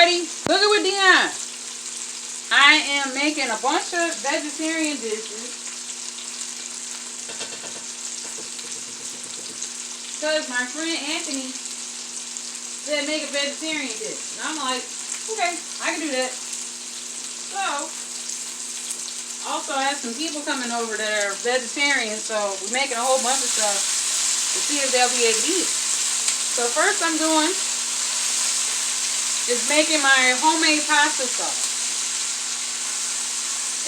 everybody. Look at what Dionne. I am making a bunch of vegetarian dishes because my friend Anthony said make a vegetarian dish. And I'm like, okay, I can do that. So, also I have some people coming over that are vegetarian, so we're making a whole bunch of stuff to see if they'll be able to eat it. So first I'm doing is making my homemade pasta sauce.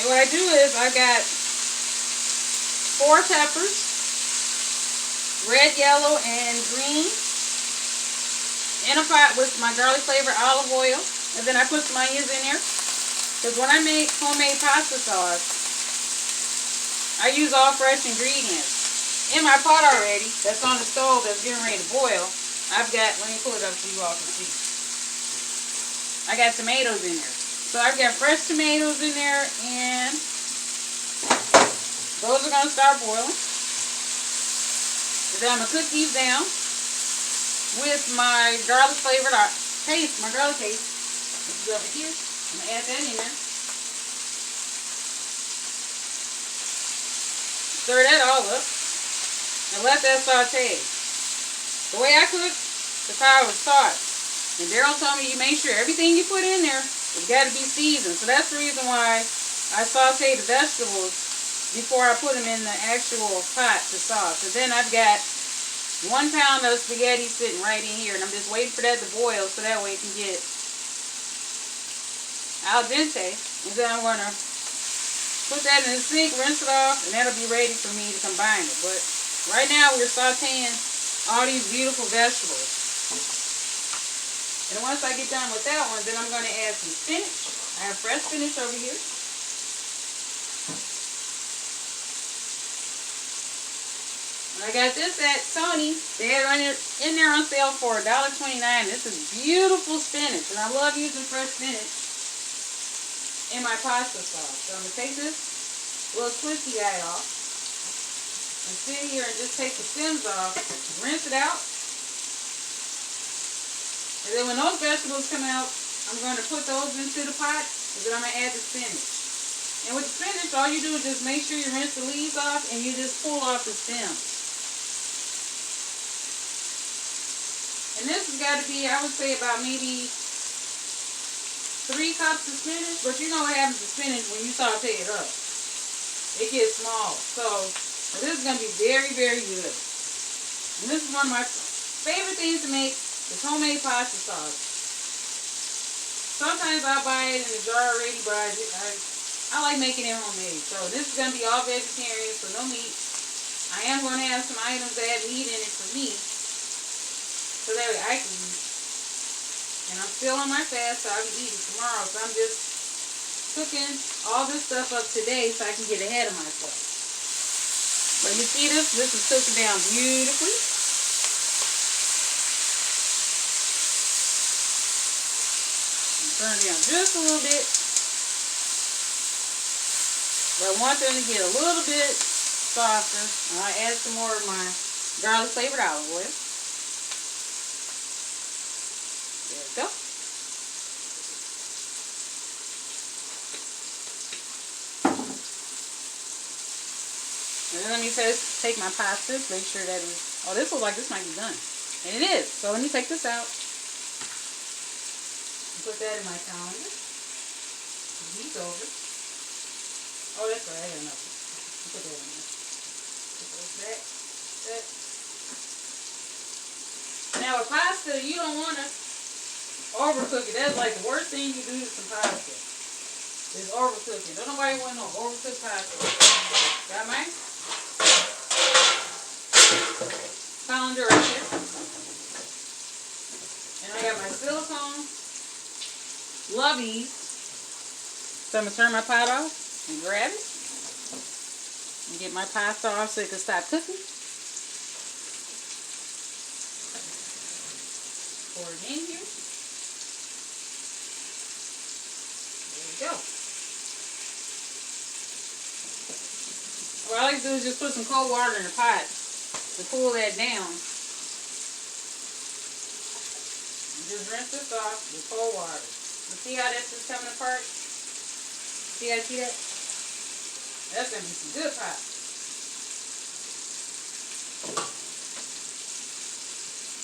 And what I do is I got 4 peppers, red, yellow, and green, in a pot with my garlic flavored olive oil. And then I put some onions in there. Because when I make homemade pasta sauce, I use all fresh ingredients. In my pot already, that's on the stove, that's getting ready to boil, I've got, let me pull it up so you all can see. I got tomatoes in there. So I've got fresh tomatoes in there, and those are going to start boiling. And then I'm going to cook these down with my garlic flavored paste, my garlic paste. This is over here. I'm going to add that in there. Stir that all up and let that saute. The way I cook, that's how I would start. And Daryl told me you make sure everything you put in there, it's got to be seasoned. So that's the reason why I saute the vegetables before I put them in the actual pot to sauce. And then I've got 1 pound of spaghetti sitting right in here. And I'm just waiting for that to boil so that way it can get al dente. And then I'm going to put that in the sink, rinse it off, and that'll be ready for me to combine it. But right now we're sauteing all these beautiful vegetables. And once I get done with that one, then I'm going to add some spinach. I have fresh spinach over here. And I got this at Tony. They had it in there on sale for $1.29. This is beautiful spinach. And I love using fresh spinach in my pasta sauce. So I'm going to take this little twisty guy off and sit here and just take the stems off, rinse it out. And then when those vegetables come out, I'm going to put those into the pot, and then I'm going to add the spinach. And with the spinach, all you do is just make sure you rinse the leaves off and you just pull off the stems. And this has got to be, I would say, about maybe 3 cups of spinach. But you know what happens to spinach when you saute it up. It gets small. So this is going to be very, very good. And this is one of my favorite things to make. It's homemade pasta sauce. Sometimes I'll buy it in a jar already, but I like making it homemade. So this is going to be all vegetarian, so no meat. I am going to have some items that have meat in it for me, so that way I can eat. And I'm still on my fast, so I'll be eating tomorrow. So I'm just cooking all this stuff up today so I can get ahead of myself. But you see this? This is cooking down beautifully. Turn it down just a little bit. But I want them to get a little bit softer. And I'll add some more of my garlic flavored olive oil. There we go. And then let me take my pasta, make sure that is, oh, this looks like this might be done. And it is. So let me take this out. Put that in my calendar. He's over. Oh, that's right. I got nothing. Put that in there. Put those back. That. Now, with pasta, you don't want to overcook it. That's like the worst thing you do to some pasta. Is overcook it. Don't nobody want no overcooked pasta. Got mine? Calendar right here. And I got my silicone lovies. So I'm going to turn my pot off and grab it. And get my pasta off so it can stop cooking. Pour it in here. There we go. What I like to do is just put some cold water in the pot to cool that down. And just rinse this off with cold water. See how that's just coming apart? See how you see that? That's going to be some good pie.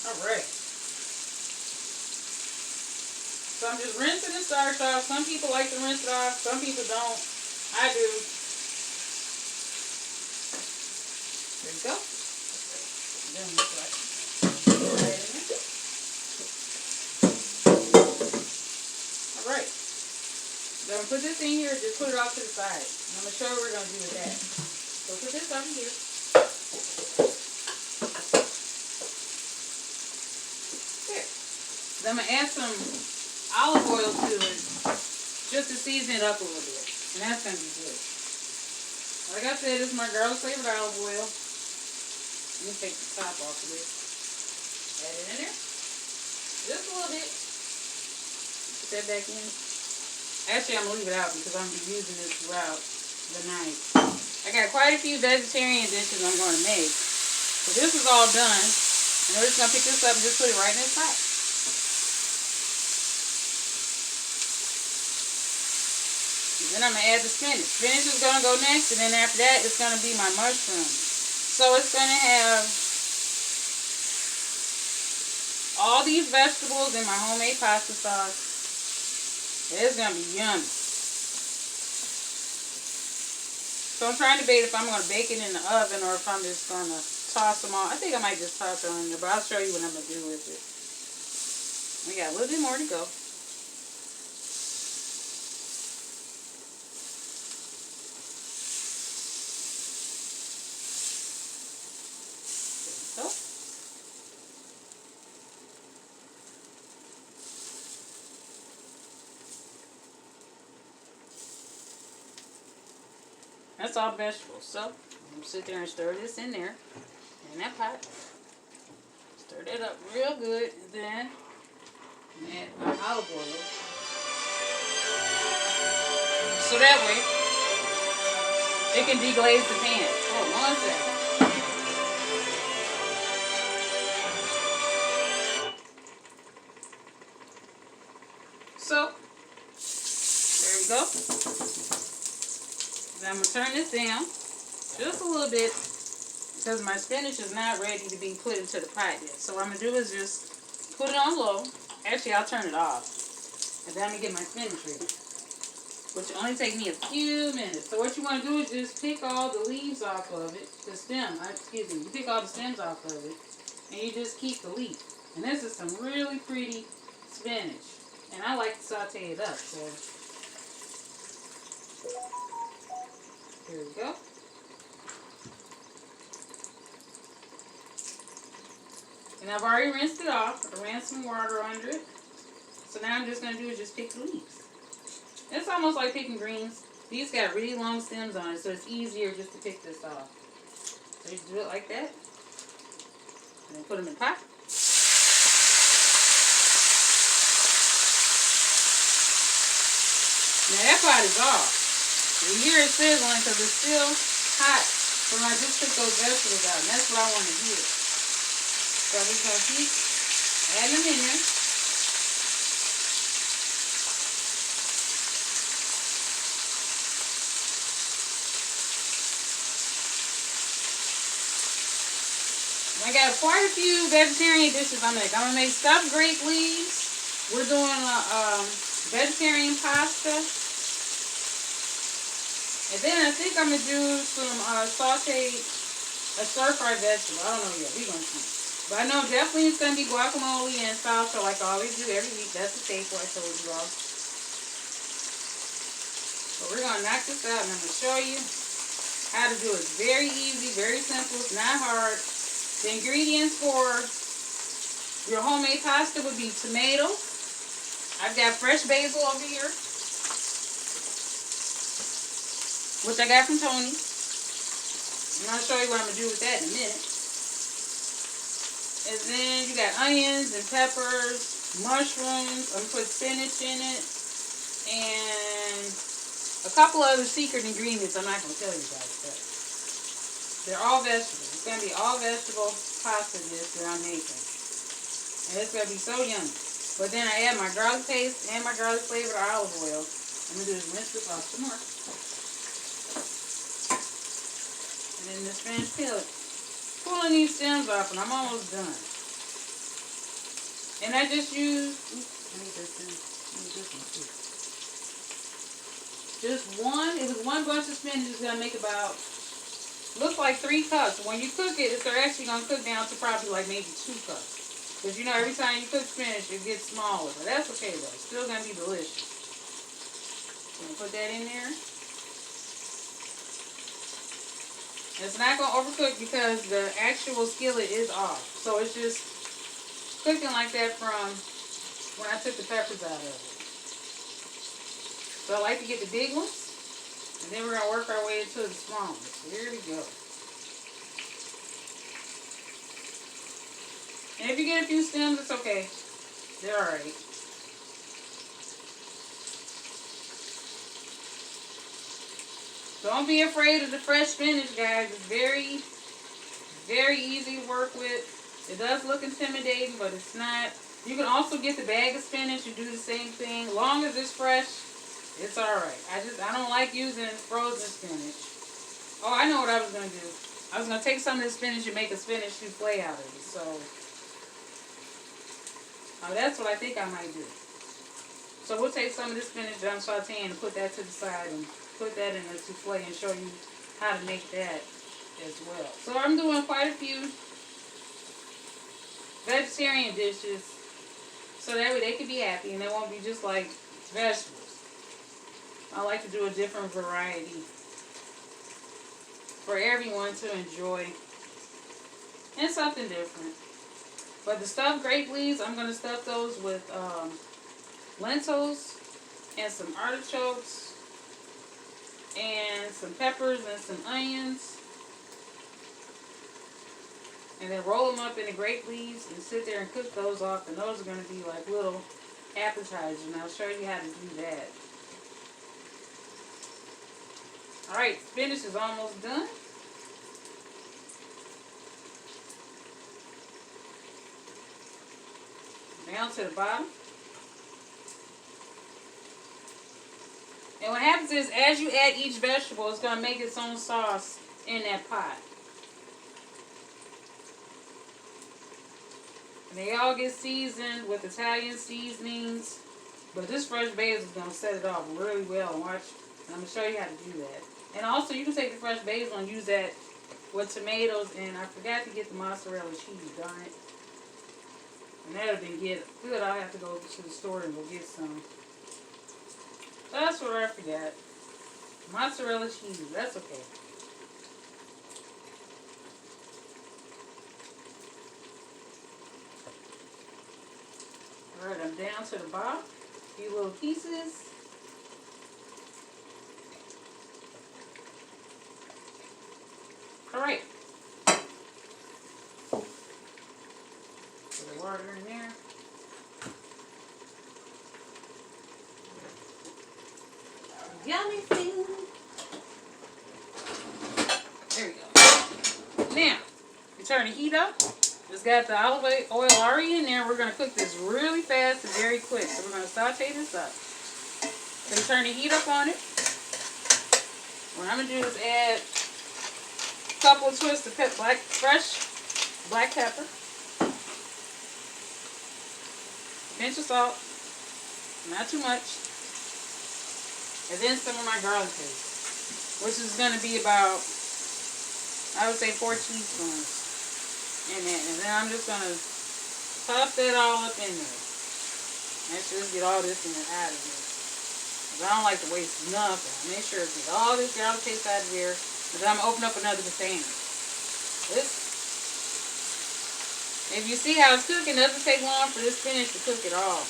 Alright. So I'm just rinsing the starch off. Some people like to rinse it off. Some people don't. I do. There you go. Then we put that in there. Alright. So I'm going to put this in here. Just put it off to the side. I'm going to show you what we're going to do with that. So put this over here. There. Then I'm going to add some olive oil to it just to season it up a little bit. And that's going to be good. Like I said, this is my girl's favorite olive oil. Let me take the top off of this. Add it in there. Just a little bit. Put that back in. Actually, I'm going to leave it out because I'm going to be using this throughout the night. I got quite a few vegetarian dishes I'm going to make. So this is all done. And we're just going to pick this up and just put it right in this pot. Then I'm going to add the spinach. Spinach is going to go next, and then after that, it's going to be my mushrooms. So it's going to have all these vegetables in my homemade pasta sauce. It's going to be yummy. So I'm trying to debate if I'm going to bake it in the oven or if I'm just going to toss them all. I think I might just toss them in there, but I'll show you what I'm going to do with it. We got a little bit more to go. That's all vegetables. So I'm going to sit there and stir this in there, in that pot. Stir that up real good. And then add my olive oil. So that way it can deglaze the pan. Hold on 1 second. So there we go. Then I'm going to turn this down just a little bit because my spinach is not ready to be put into the pot yet. So what I'm going to do is just put it on low. Actually, I'll turn it off. And then I'm going to get my spinach ready, which will only take me a few minutes. So what you want to do is just pick all the leaves off of it, the stem, excuse me, you pick all the stems off of it, and you just keep the leaf. And this is some really pretty spinach. And I like to saute it up, so here we go. And I've already rinsed it off. I ran some water under it. So now I'm just going to do is just pick the leaves. It's almost like picking greens. These got really long stems on it, so it's easier just to pick this off. So you do it like that. And then put them in the pot. Now that pot is off. You hear it sizzling because it's still hot from when I just took those vegetables out. And that's what I want to hear. So I'm just going to keep adding them in there. I got quite a few vegetarian dishes I'm going to make. I'm going to make stuffed grape leaves. We're doing vegetarian pasta. And then I think I'm going to do some sauteed, a stir-fried vegetable. I don't know yet. We're going to see. But I know definitely it's going to be guacamole and salsa like I always do every week. That's the staple I told you all. But we're going to knock this out and I'm going to show you how to do it. It's very easy, very simple. It's not hard. The ingredients for your homemade pasta would be tomatoes. I've got fresh basil over here, which I got from Tony. I'm going to show you what I'm going to do with that in a minute. And then you got onions and peppers, mushrooms. I'm going to put spinach in it. And a couple other secret ingredients I'm not going to tell you guys. But they're all vegetables. It's going to be all vegetable pasta dish that I'm making. And it's going to be so yummy. But then I add my garlic paste and my garlic flavored olive oil. I'm going to do is rinse this off some more. And then the spinach peeled. Pulling these stems off, and I'm almost done. And I just use, I need this one too. Just one, it was one bunch of spinach is going to make about, looks like 3 cups. When you cook it, they're actually going to cook down to probably like maybe 2 cups. Because you know, every time you cook spinach, it gets smaller. But that's okay though. It's still going to be delicious. I'm going to put that in there. It's not going to overcook because the actual skillet is off. So it's just cooking like that from when I took the peppers out of it. So I like to get the big ones. And then we're going to work our way into the small ones. Here we go. And if you get a few stems, it's okay. They're alright. Don't be afraid of the fresh spinach, guys. It's very, very easy to work with. It does look intimidating, but it's not. You can also get the bag of spinach and do the same thing. As long as it's fresh, it's alright. I don't like using frozen spinach. Oh, I know what I was going to do. I was going to take some of the spinach and make a spinach souffle out of it. So, that's what I think I might do. So we'll take some of this spinach that I'm sauteing and put that to the side and put that in the souffle and show you how to make that as well. So I'm doing quite a few vegetarian dishes so that way they can be happy and they won't be just like vegetables. I like to do a different variety for everyone to enjoy and something different. But the stuffed grape leaves, I'm going to stuff those with lentils and some artichokes and some peppers and some onions. And then roll them up in the grape leaves and sit there and cook those off. And those are going to be like little appetizers. And I'll show you how to do that. Alright, spinach is almost done. Down to the bottom. And what happens is, as you add each vegetable, it's going to make its own sauce in that pot. And they all get seasoned with Italian seasonings. But this fresh basil is going to set it off really well. And watch, and I'm going to show you how to do that. And also, you can take the fresh basil and use that with tomatoes. And I forgot to get the mozzarella cheese, darn it. And that would have been good. I'll have to go to the store and go get some. That's what I forgot. Mozzarella cheese. That's okay. Alright, I'm down to the bottom. A few little pieces. Alright. Put the water in there. Yummy food. There we go. Now, you turn the heat up. It's got the olive oil already in there. We're going to cook this really fast and very quick. So we're going to saute this up. So you turn the heat up on it. What I'm going to do is add a couple of twists of fresh black pepper. Pinch of salt. Not too much. And then some of my garlic paste, which is going to be about, I would say 4 teaspoons in that. And then I'm just going to toss that all up in there. Make sure to get all this in and out of here. Because I don't like to waste nothing. Make sure to get all this garlic paste out of here. And then I'm going to open up another container. If you see how it's cooking, it doesn't take long for this spinach to cook at all.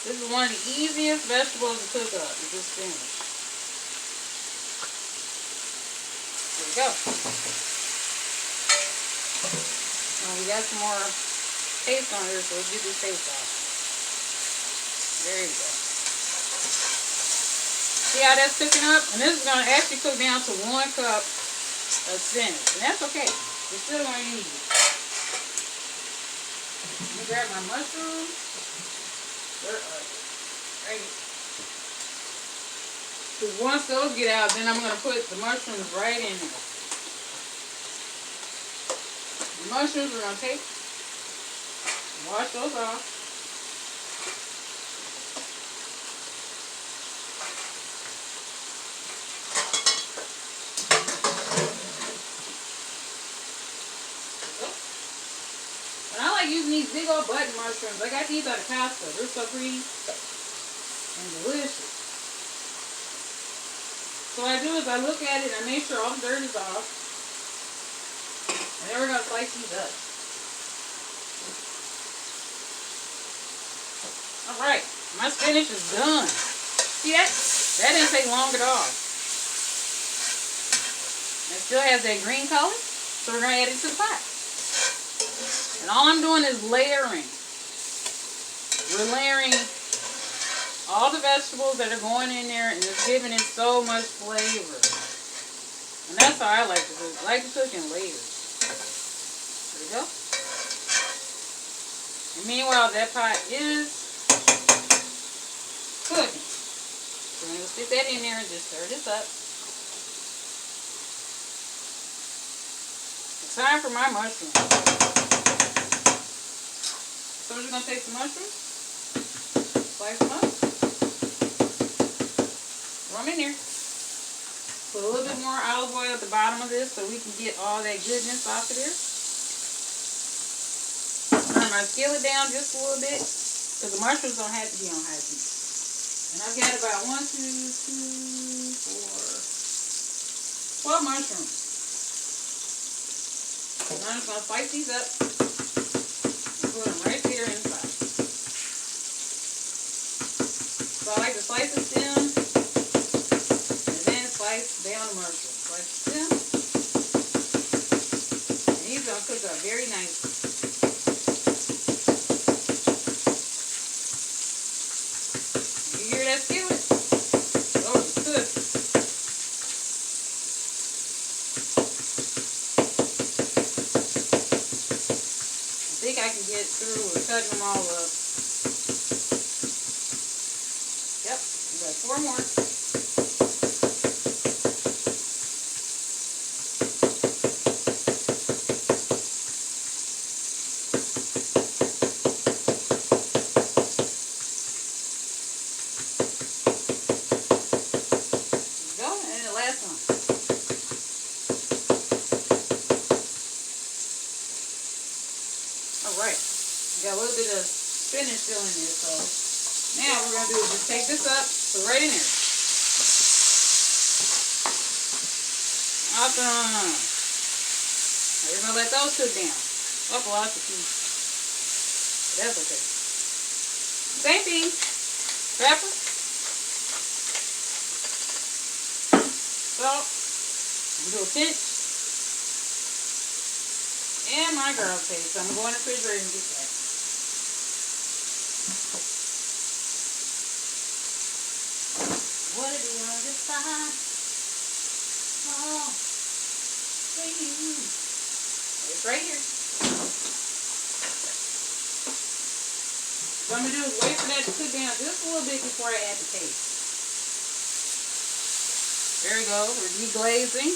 This is one of the easiest vegetables to cook up, is this spinach. There we go. Now we got some more paste on here, so let's get this paste off. There you go. See how that's cooking up? And this is going to actually cook down to 1 cup of spinach. And that's okay. You're still going to use it. Let me grab my mushrooms. Where are you? Right. Because once those get out, then I'm going to put the mushrooms right in there. The mushrooms we're going to take, wash those off. And I like using these big old button mushrooms. I got these out of Costco. They're so pretty and delicious. So what I do is I look at it and I make sure all the dirt is off. And then we're going to slice these up. Alright, my spinach is done. See that? That didn't take long at all. It still has that green color. So we're going to add it to the pot. And all I'm doing is layering. We're layering all the vegetables that are going in there, and it's giving it so much flavor. And that's how I like to cook. I like to cook in layers. There we go. And meanwhile, that pot is cooking. So we're going to stick that in there and just stir this up. It's time for my mushrooms. So I'm just going to take some mushrooms, slice them up. Throw them in there. Put a little bit more olive oil at the bottom of this so we can get all that goodness off of there. Turn my skillet down just a little bit because the mushrooms don't have to be on high heat. And I've got about 12 mushrooms. So I'm just going to slice these up and put them right there inside. So I like to slice the stem and then slice down the mushroom. Slice the stem. And these are going to cook up very nicely. You hear that skillet? Oh, it's good. I think I can get through with cutting them all up. Yep, we got 4 more. There we go, and the last one. Alright, got a little bit of spinach still in there, so now what we're going to do is just take this up, put it right in there. Awesome. Now we're going to let those cook down. Oh, lots of pieces. But that's okay. Same thing. Pepper. Salt. I'm going to do a pinch. And my garlic paste. So I'm going to go in the refrigerator and get that. What do you understand? Oh, for you. It's right here. What I'm going to do is wait for that to cook down just a little bit before I add the paste. There we go. We're deglazing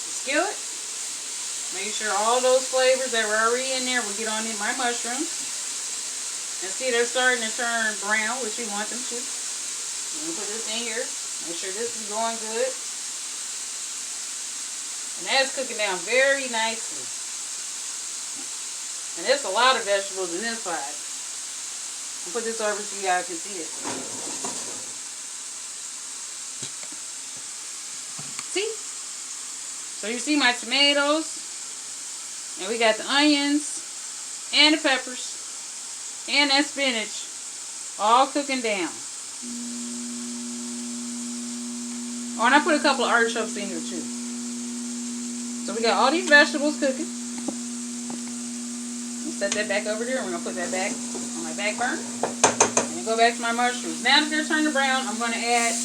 the skillet. Make sure all those flavors that were already in there will get on in my mushrooms. And see, they're starting to turn brown, which you want them to. I'm going to put this in here. Make sure this is going good. And that's cooking down very nicely. And there's a lot of vegetables in this pot. I'll put this over so you guys can see it. See? So you see my tomatoes. And we got the onions. And the peppers. And that spinach. All cooking down. Oh, and I put a couple of artichokes in here too. So we got all these vegetables cooking. Set that back over there, and we're going to put that back on my back burner. And go back to my mushrooms. Now that they're turning brown, I'm going to add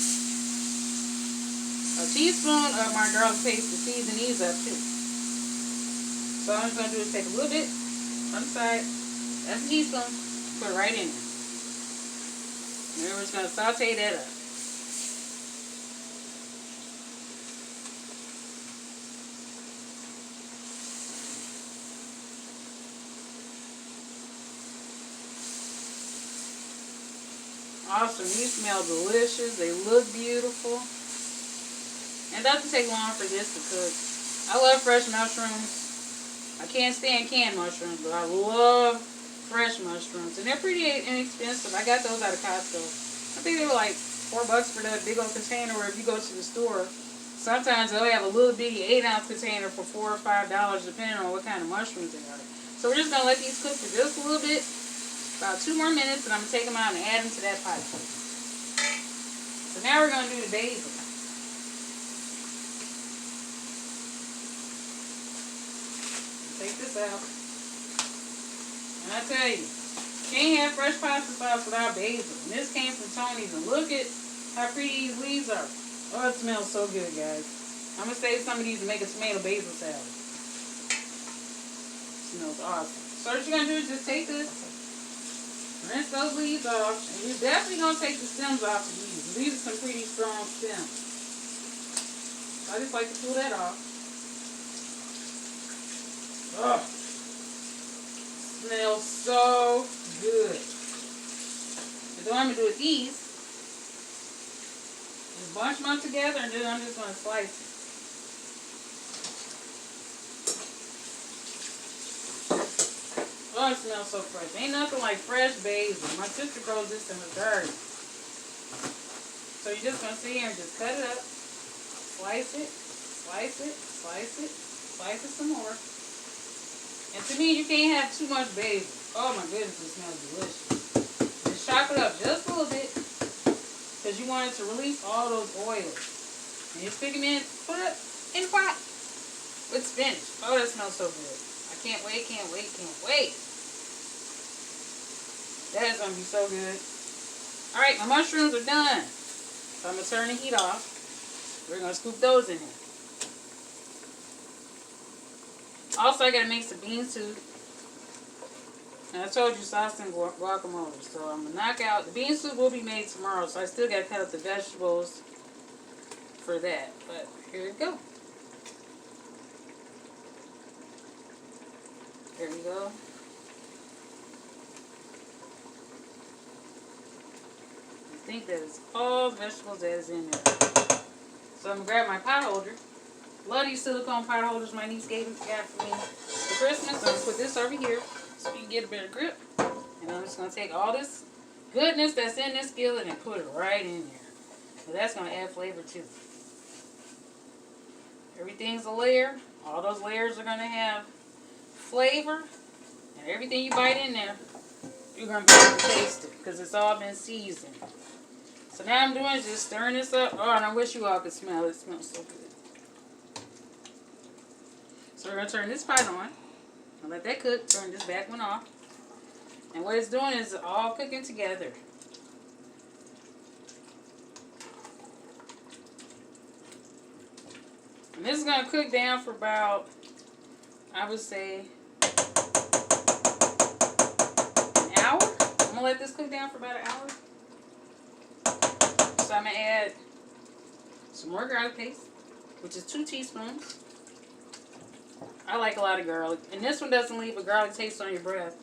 a teaspoon of my garlic paste to season these up too. So all I'm just going to do is take a little bit on the side. That's a teaspoon. Put it right in there. And then we're just going to saute that up. Awesome. These smell delicious. They look beautiful. And it doesn't take long for this to cook. I love fresh mushrooms. I can't stand canned mushrooms, but I love fresh mushrooms. And they're pretty inexpensive. I got those out of Costco. I think they were like $4 for that big old container. Or if you go to the store, sometimes they'll have a little bitty 8-ounce container for $4 or $5, depending on what kind of mushrooms they are. So we're just going to let these cook for just a little bit. About 2 more minutes, and I'm going to take them out and add them to that pot. So now we're going to do the basil. Take this out. And I tell you, can't have fresh pasta sauce without basil. And this came from Tony's, and look at how pretty these leaves are. Oh, it smells so good, guys. I'm going to save some of these and make a tomato basil salad. It smells awesome. So what you're going to do is just take this, rinse those leaves off, and you're definitely going to take the stems off of these. These are some pretty strong stems. So I just like to pull that off. Oh, smells so good. So what I'm going to do with these is bunch them up together, and then I'm just going to slice it. Oh, it smells so fresh. Ain't nothing like fresh basil. My sister grows this in her garden. So you're just going to sit here and just cut it up, slice it, slice it, slice it, slice it some more. And to me, you can't have too much basil. Oh my goodness, it smells delicious. Just chop it up just a little bit, because you want it to release all those oils. And you stick them in, put it in the pot with spinach. Oh, that smells so good. I can't wait, can't wait, can't wait. That is going to be so good. Alright, my mushrooms are done. So I'm going to turn the heat off. We're going to scoop those in here. Also, I got to make some bean soup. And I told you sauce and guacamole. So I'm going to knock out. The bean soup will be made tomorrow. So I still got to cut up the vegetables for that. But here we go. There we go. I think that is all the vegetables that is in there. So I'm going to grab my pot holder. Love these silicone pot holders my niece got for me for Christmas. So I'm going to put this over here so you can get a better grip. And I'm just going to take all this goodness that's in this skillet and put it right in there. So that's going to add flavor too. Everything's a layer. All those layers are going to have flavor. And everything you bite in there, you're going to be able to taste it because it's all been seasoned. So now I'm doing is just stirring this up. Oh, and I wish you all could smell it. It smells so good. So we're going to turn this pot on. I'll let that cook. Turn this back one off. And what it's doing is all cooking together. And this is going to cook down for about, I would say, an hour. I'm going to let this cook down for about an hour. So I'm going to add some more garlic paste, which is 2 teaspoons. I like a lot of garlic. And this one doesn't leave a garlic taste on your breath.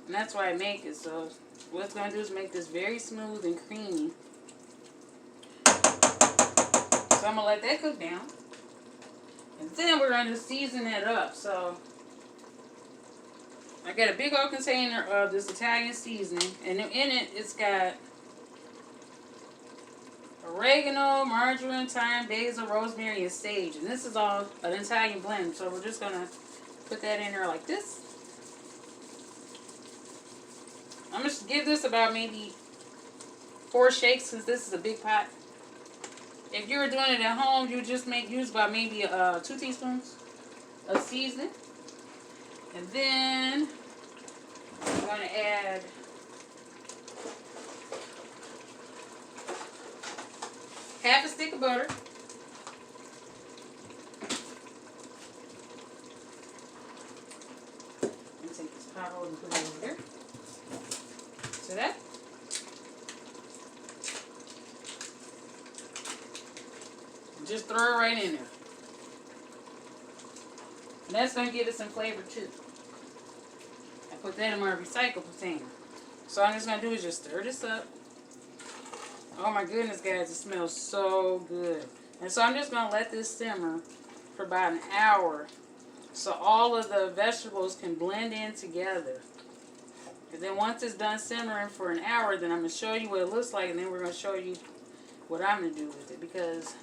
And that's why I make it. So what it's going to do is make this very smooth and creamy. So I'm going to let that cook down. And then we're going to season it up. So I got a big old container of this Italian seasoning. And in it, it's got oregano, marjoram, thyme, basil, rosemary, and sage. And this is all an Italian blend. So we're just going to put that in there like this. I'm going to give this about maybe 4 shakes since this is a big pot. If you were doing it at home, you would just use about maybe 2 teaspoons of seasoning. And then I'm going to add half a stick of butter. Let me take this pot holder and put it over there. See that? Just throw it right in there. And that's going to give it some flavor too. I put that in my recycle container. So all I'm just going to do is just stir this up. Oh my goodness, guys, it smells so good. And so I'm just going to let this simmer for about an hour so all of the vegetables can blend in together. And then once it's done simmering for an hour, then I'm going to show you what it looks like, and then we're going to show you what I'm going to do with it, because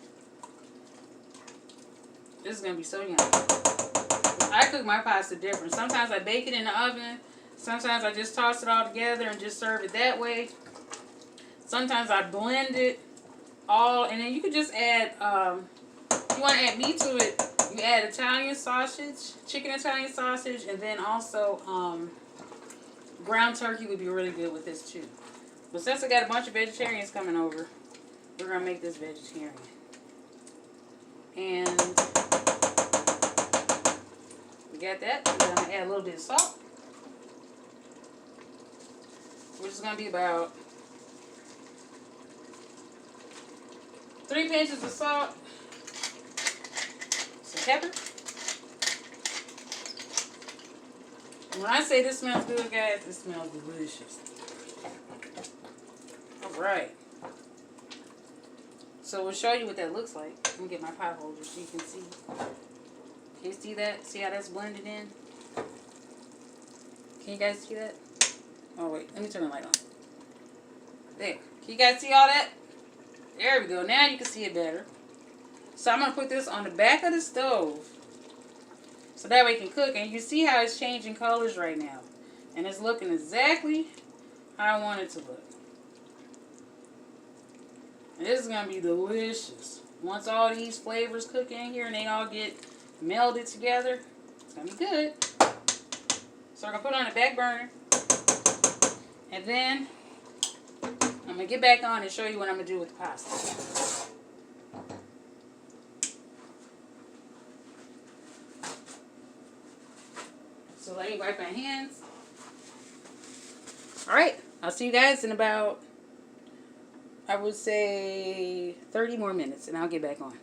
this is going to be so yummy. I cook my pasta different. Sometimes I bake it in the oven. Sometimes I just toss it all together and just serve it that way. Sometimes I blend it all, and then you could just add, if you want to add meat to it, you add Italian sausage, chicken Italian sausage, and then also ground turkey would be really good with this too. But since I got a bunch of vegetarians coming over, we're going to make this vegetarian. And we got that. Then I'm going to add a little bit of salt, which is going to be about 3 pinches of salt, some pepper. And when I say this smells good, guys, it smells delicious. Alright. So we'll show you what that looks like. Let me get my pot holder so you can see. Can you see that? See how that's blended in? Can you guys see that? Oh, wait. Let me turn the light on. There. Can you guys see all that? There we go. Now you can see it better. So I'm going to put this on the back of the stove so that way it can cook. And you see how it's changing colors right now. And it's looking exactly how I want it to look. And this is going to be delicious. Once all these flavors cook in here and they all get melded together, it's going to be good. So we're going to put it on the back burner. And then I'm going to get back on and show you what I'm going to do with the pasta. So let me wipe my hands. Alright, I'll see you guys in about, I would say, 30 more minutes, and I'll get back on.